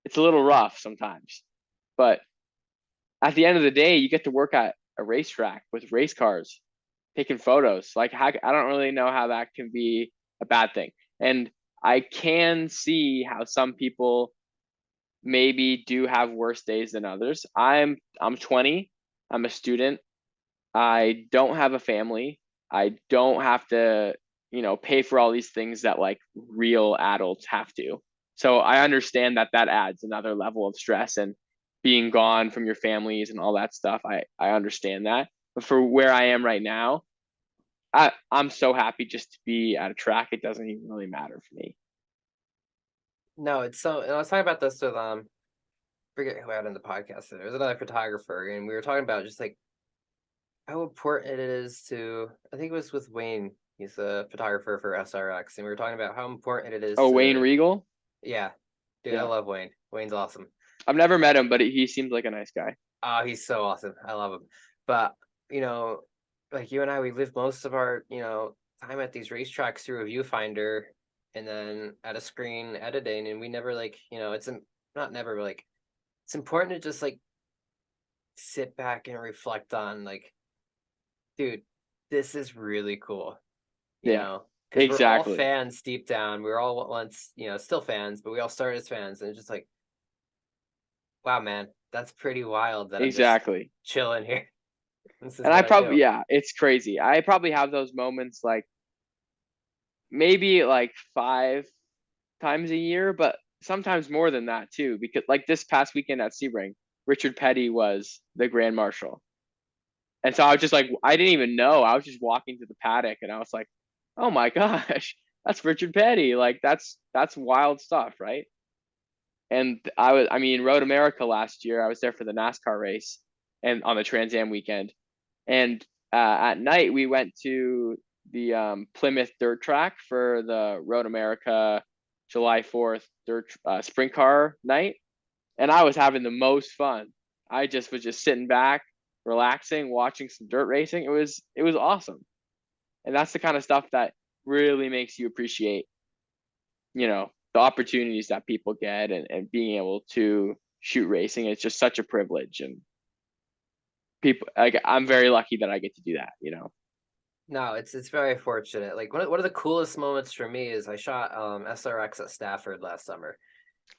it's a little rough sometimes. But at the end of the day, you get to work at a racetrack with race cars, taking photos. Like, I don't really know how that can be a bad thing. And I can see how some people maybe do have worse days than others. I'm 20. I'm a student. I don't have a family. I don't have to, pay for all these things that like real adults have to. So I understand that adds another level of stress, and being gone from your families and all that stuff. I understand that. But for where I am right now, I'm so happy just to be at a track. It doesn't even really matter for me. No, it's so, and I was talking about this with forget who I had on the podcast. There was another photographer, and we were talking about just like how important it is to, I think it was with Wayne. He's a photographer for SRX, and we were talking about how important it is Oh, Wayne to, Regal. yeah, dude, I Yeah, love Wayne. Wayne's awesome. I've never met him, but he seems like a nice guy. Oh, he's so awesome. I love him. But, you know, like you and I, we live most of our, time at these racetracks through a viewfinder and then at a screen editing. And we never like, not never, but like, it's important to just like sit back and reflect on like, dude, this is really cool, Yeah, because we're all exactly. fans deep down. We are all once, still fans, but we all started as fans. And it's just like, wow, man, that's pretty wild that I'm just Exactly. chilling here. This is And I what I probably, do. yeah, it's crazy. I probably have those moments like maybe like 5 times a year, but sometimes more than that too. Because like this past weekend at Sebring, Richard Petty was the grand marshal. And so I was just like, I didn't even know. I was just walking to the paddock and I was like, oh my gosh, that's Richard Petty. Like that's wild stuff, right? And I mean, Road America last year, I was there for the NASCAR race and on the Trans Am weekend. And at night, we went to the Plymouth dirt track for the Road America July 4th dirt sprint car night. And I was having the most fun. I just was just sitting back, relaxing, watching some dirt racing. It was awesome. And that's the kind of stuff that really makes you appreciate, the opportunities that people get and being able to shoot racing. It's just such a privilege. And people like I'm very lucky that I get to do that. No, it's very fortunate. Like one of the coolest moments for me is I shot SRX at Stafford last summer,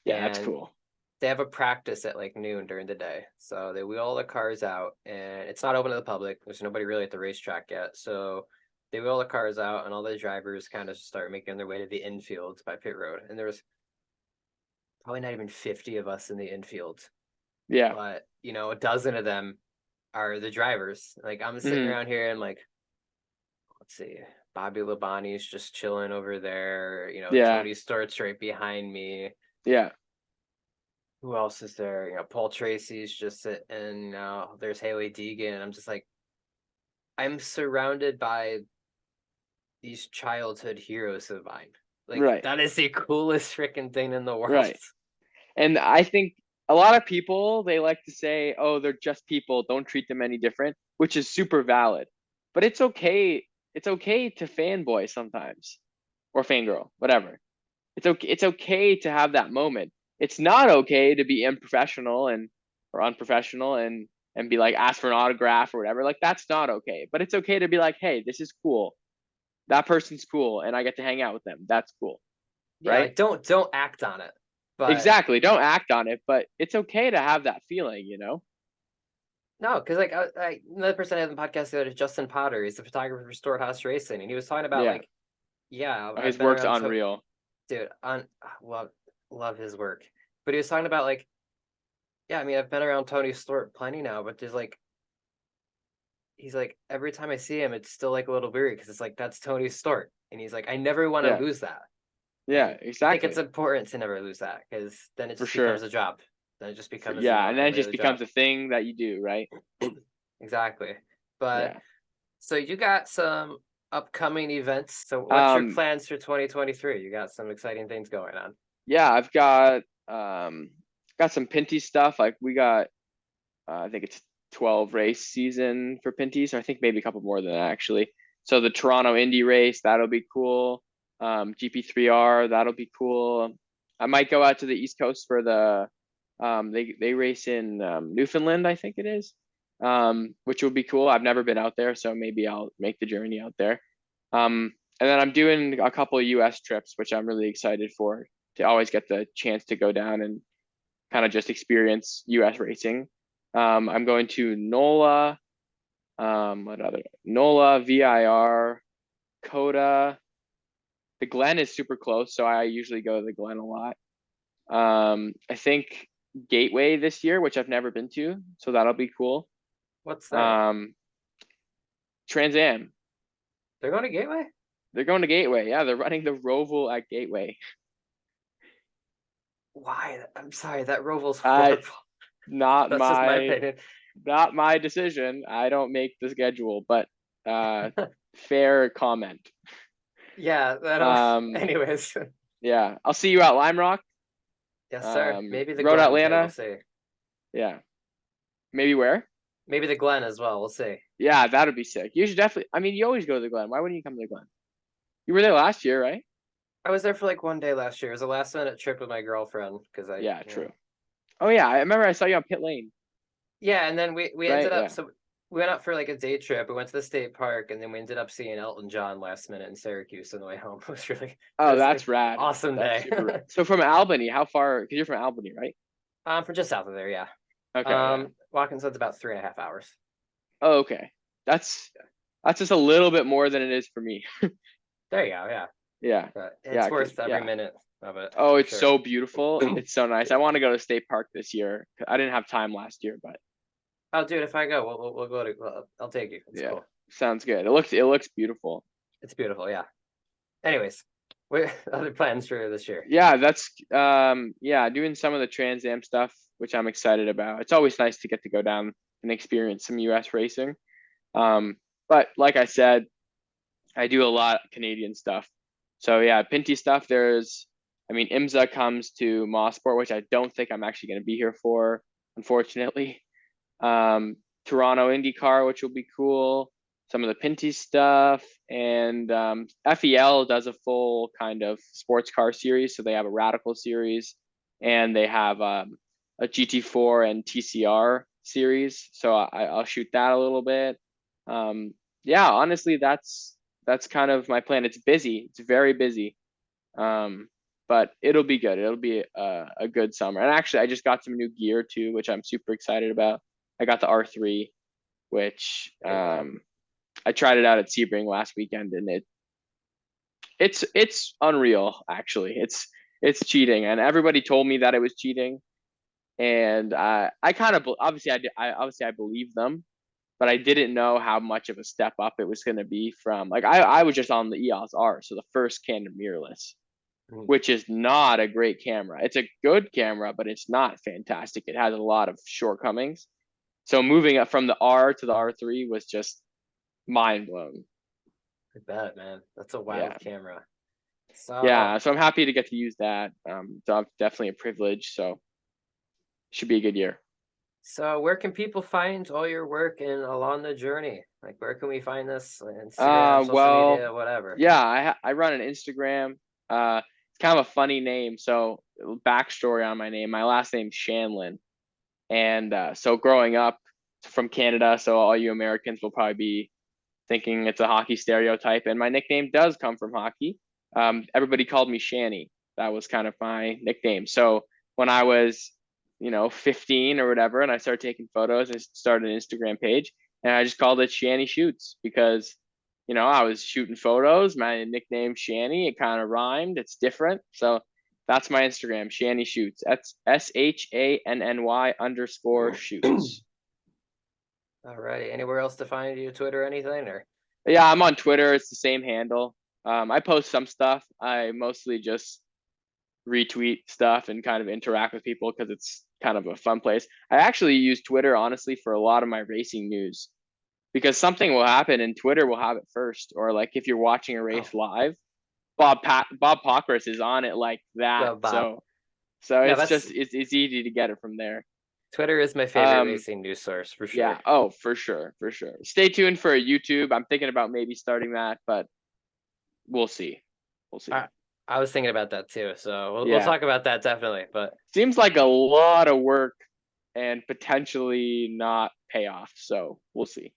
Yeah, that's and cool. they have a practice at like noon during the day. So they wheel all the cars out, and it's not open to the public. There's nobody really at the racetrack yet. So they wheel the cars out, and all the drivers kind of start making their way to the infield by pit road. And there was probably not even 50 of us in the infield, Yeah. but a dozen of them are the drivers. Like I'm sitting Hmm. around here and like, let's see, Bobby Labonte's just chilling over there. Yeah. Tony Stewart's right behind me. Yeah. Who else is there? Paul Tracy's just sitting. There's Haley Deegan. I'm just like, I'm surrounded by these childhood heroes of mine. Like Right. that is the coolest freaking thing in the world. Right. And I think a lot of people they like to say, "Oh, they're just people. Don't treat them any different," which is super valid. But it's okay. It's okay to fanboy sometimes or fangirl, whatever. It's okay to have that moment. It's not okay to be unprofessional or unprofessional and be like ask for an autograph or whatever. Like that's not okay. But it's okay to be like, "Hey, this is cool. That person's cool and I get to hang out with them. That's cool." Yeah, Right? like don't act on it. But Exactly. Don't act on it, but it's okay to have that feeling. no, because like another person I had on the podcast the other day, Justin Potter, he's the photographer for Storehouse Racing, and he was talking about Yeah. like, yeah, Oh, I've his been work's around unreal. dude, on love his work. But he was talking about like, yeah, I mean, I've been around Tony Stewart plenty now, but there's like, he's like, every time I see him, it's still like a little weird because it's like that's Tony Stewart, and he's like, I never want to Yeah. lose that, Yeah, and I think it's exactly. important to never lose that because then it For just becomes sure. a job. Then it just becomes Yeah, and then it every just other job. becomes a thing that you do, right? Exactly. But Yeah. so you got some upcoming events. So what's your Um plans for 2023? You got some exciting things going on. yeah, I've got some Pinty stuff. Like we got I think it's 12 race season for Pinty, so I think maybe a couple more than that actually. So the Toronto Indy race, that'll be cool. GP3R, that'll be cool. I might go out to the East Coast for they race in Newfoundland, I think it is. Which will be cool. I've never been out there, so maybe I'll make the journey out there. And then I'm doing a couple of US trips, which I'm really excited for to always get the chance to go down and kind of just experience US racing. I'm going to NOLA, what other NOLA, VIR, Coda. The Glen is super close, so I usually go to the Glen a lot. I think Gateway this year, which I've never been to, so that'll be cool. What's that? Um, Trans Am, They're going to Gateway? they're going to Gateway. Yeah, they're running the Roval at Gateway. Why? I'm sorry, that Roval's Uh, horrible. not That's just my my opinion. not my decision. I don't make the schedule, but uh, fair comment. Yeah, I don't. Um, Anyways, yeah, I'll see you at Lime Rock. yes, sir. Maybe the Road Glen too. We'll Atlanta. see. Yeah. Maybe where? Maybe the Glen as well. We'll see. Yeah, that'd be sick. You should definitely. I mean, you always go to the Glen. Why wouldn't you come to the Glen? You were there last year, right? I was there for like one day last year. It was a last minute trip with my girlfriend because Yeah, true. Oh yeah, I remember I saw you on pit lane. yeah, and then we Right? ended up Yeah. so we went out for like a day trip. We went to the state park, and then we ended up seeing Elton John last minute in Syracuse on the way home. It was really it Oh, was an that's rad. awesome That's day. super rad. So from Albany, how far? Because you're from Albany, right? From just south of there, yeah. Okay, yeah. Walkinson's about 3.5 hours. Oh, okay. That's that's just a little bit more than it is for me. There you go, yeah. Yeah. But Yeah, it's worth every yeah. minute of it Oh, for it's sure. so beautiful. It's so nice. I want to go to State Park this year. I didn't have time last year, but Oh, dude, if I go, we'll go to. I'll take you. It's yeah, cool. sounds good. It looks beautiful. It's beautiful, yeah. Anyways, what other plans for this year? Yeah, that's yeah, doing some of the Trans Am stuff, which I'm excited about. It's always nice to get to go down and experience some US racing. Um, but like I said, I do a lot of Canadian stuff. So yeah, Pinty stuff. I mean, IMSA comes to Mosport, which I don't think I'm actually going to be here for, unfortunately. Toronto IndyCar, which will be cool. Some of the Pinty stuff, and FEL does a full kind of sports car series. So they have a Radical series, and they have a GT4 and TCR series. So I'll shoot that a little bit. Yeah, honestly, that's kind of my plan. It's busy. It's very busy. But it'll be good. It'll be a good summer. And actually, I just got some new gear too, which I'm super excited about. I got the R3, which I tried it out at Sebring last weekend, and it's unreal. Actually, it's cheating, and everybody told me that it was cheating, and I kind of obviously I believe them, but I didn't know how much of a step up it was going to be from like I was just on the EOS R, so the first Canon mirrorless, which is not a great camera. It's a good camera, but it's not fantastic. It has a lot of shortcomings. So moving up from the R to the R3 was just mind blown. I bet, man. That's a wild Yeah. camera. So, Yeah. So I'm happy to get to use that. So definitely a privilege. So should be a good year. so where can people find all your work and along the journey? Like, where can we find this? Instagram, social Well, media, whatever. yeah, I run an Instagram. It's kind of a funny name. So backstory on my name, my last name's Shanlin. And so growing up from Canada, so all you Americans will probably be thinking it's a hockey stereotype. And my nickname does come from hockey. Everybody called me Shanny. That was kind of my nickname. So when I was, 15 or whatever, and I started taking photos, I started an Instagram page, and I just called it Shanny Shoots because, I was shooting photos. My nickname Shanny, it kind of rhymed. It's different. So that's my Instagram, Shanny Shoots. That's SHANNY_shoots. Alrighty. Anywhere else to find you? Twitter, anything? Or Yeah, I'm on Twitter. It's the same handle. I post some stuff. I mostly just retweet stuff and kind of interact with people because it's kind of a fun place. I actually use Twitter honestly for a lot of my racing news because something will happen and Twitter will have it first. Or like if you're watching a race live, Bob Pockris is on it like that. love Bob. So No, it's that's just it's easy to get it from there. Twitter is my favorite racing news source for sure. Yeah. Oh, for sure, for sure. Stay tuned for YouTube. I'm thinking about maybe starting that, but we'll see. We'll see. I was thinking about that too. So we'll Yeah. talk about that definitely. But Seems like a lot of work and potentially not payoff. So we'll see.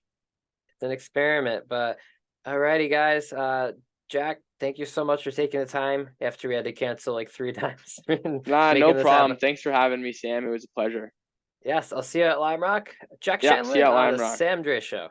it's an experiment. But alrighty, guys. Jack, thank you so much for taking the time after we had to cancel like 3 times. Nah, no making this problem. happen. Thanks for having me, Sam. It was a pleasure. Yes, I'll see you at Lime Rock. Jack Yeah, see you Shanlin at on Lime the Rock. Sam Draiss Show.